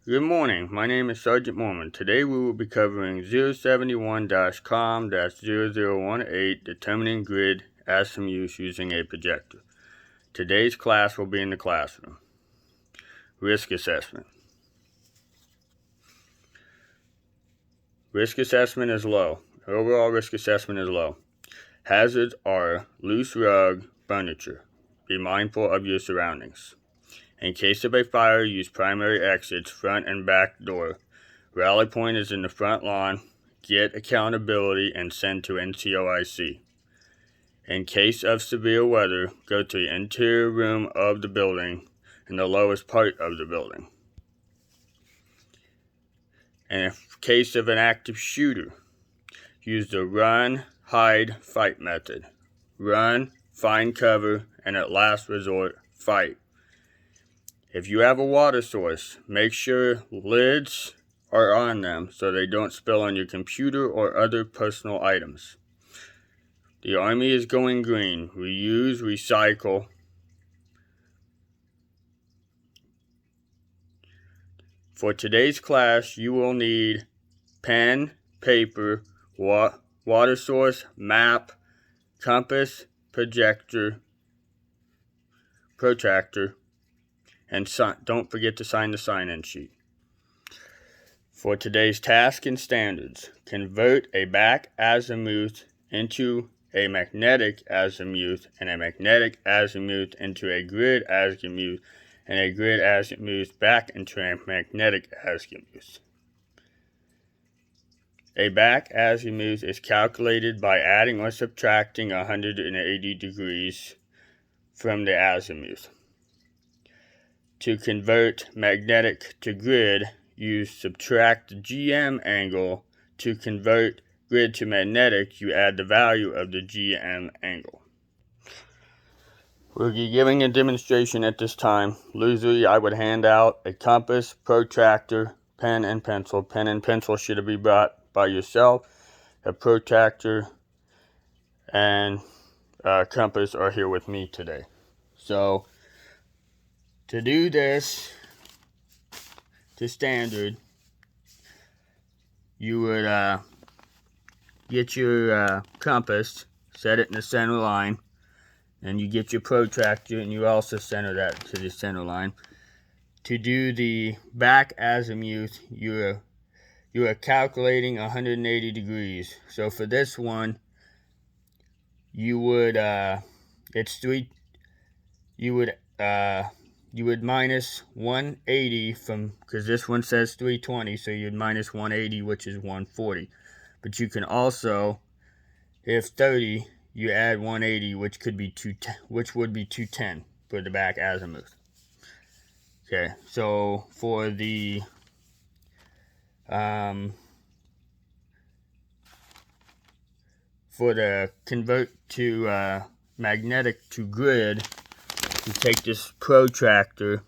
Good morning, my name is Sergeant Moorman. Today we will be covering 071-COM-0018, determining grid as some use using a projector. Today's class will be in the classroom. Risk assessment. Risk assessment is low. Overall risk assessment is low. Hazards are loose rug, furniture. Be mindful of your surroundings. In case of a fire, use primary exits, front and back door. Rally point is in the front lawn. Get accountability and send to NCOIC. In case of severe weather, go to the interior room of the building in the lowest part of the building. In case of an active shooter, use the run, hide, fight method. Run, find cover, and at last resort, fight. If you have a water source, make sure lids are on them so they don't spill on your computer or other personal items. The Army is going green. Reuse, recycle. For today's class, you will need pen, paper, water source, map, compass, protractor, and don't forget to sign the sign-in sheet. For today's task and standards, convert a back azimuth into a magnetic azimuth, and a magnetic azimuth into a grid azimuth, and a grid azimuth back into a magnetic azimuth. A back azimuth is calculated by adding or subtracting 180 degrees from the azimuth. To convert magnetic to grid, you subtract the GM angle. To convert grid to magnetic, you add the value of the GM angle. We'll be giving a demonstration at this time. Usually I would hand out a compass, protractor, pen, and pencil. Pen and pencil should be brought by yourself. A protractor and compass are here with me today. So, to do this to standard, you would get your compass, set it in the center line, and you get your protractor and you also center that to the center line. To do the back azimuth, you are calculating 180 degrees. So for this one, you would minus 180 from, because this one says 320, so you'd minus 180, which is 140. But you can also, if 30, you add 180, which would be 210 for the back azimuth. Okay, so for the convert to magnetic to grid, you take this protractor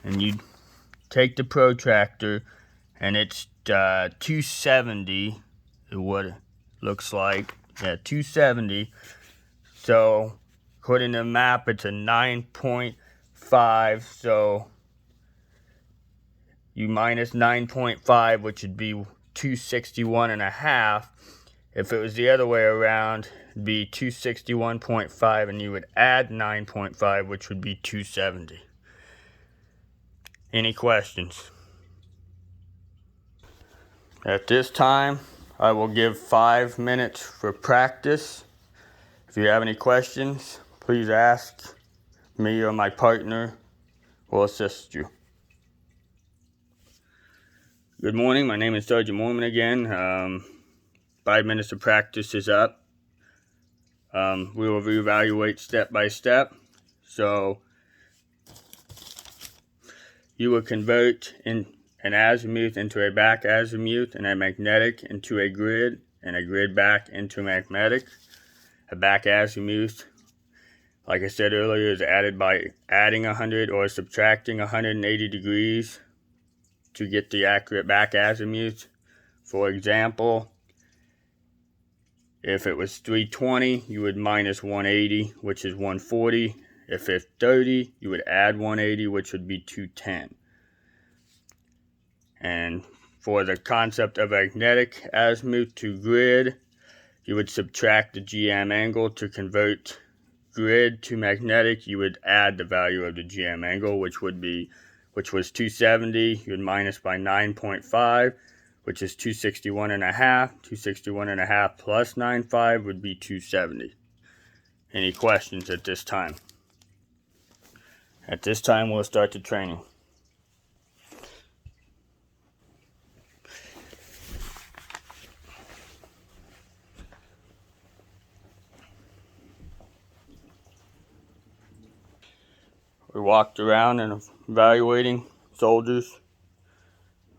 and you take the protractor, and it's 270 is what it looks like. Yeah, 270. So according to the map, it's a 9.5. So you minus 9.5, which would be 261.5. If it was the other way around, it'd be 261.5, and you would add 9.5, which would be 270. Any questions? At this time, I will give 5 minutes for practice. If you have any questions, please ask. Me or my partner will assist you. Good morning, my name is Sergeant Moorman again. 5 minutes of practice is up. We will reevaluate step by step. So you will convert an azimuth into a back azimuth, and a magnetic into a grid, and a grid back into magnetic. A back azimuth, like I said earlier, is added by adding 100 or subtracting 180 degrees to get the accurate back azimuth. For example, if it was 320, you would minus 180, which is 140. If it's 30, you would add 180, which would be 210. And for the concept of magnetic azimuth to grid, you would subtract the GM angle. To convert grid to magnetic, you would add the value of the GM angle, which was 270. You would minus by 9.5, which is 261.5. 261.5 plus 9.5 would be 270. Any questions at this time? At this time, we'll start the training. We walked around and evaluating soldiers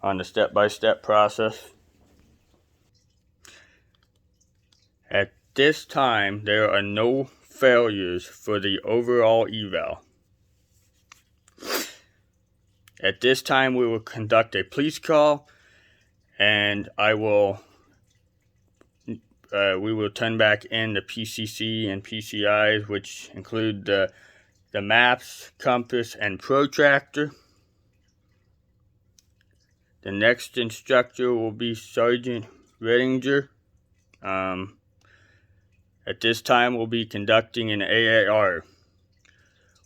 on the step-by-step process. At this time, there are no failures for the overall eval. At this time, we will conduct a police call, and we will turn back in the PCC and PCIs, which include the maps, compass, and protractor. The next instructor will be Sergeant Rettinger. At this time, we'll be conducting an AAR.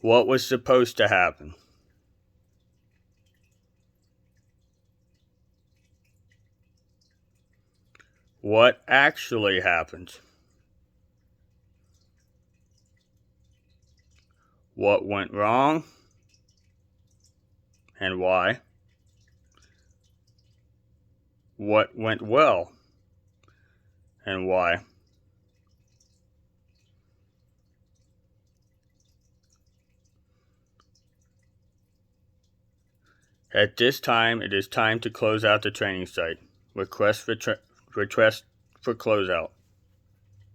What was supposed to happen? What actually happened? What went wrong? And why? What went well? And why? At this time, it is time to close out the training site. Request for closeout.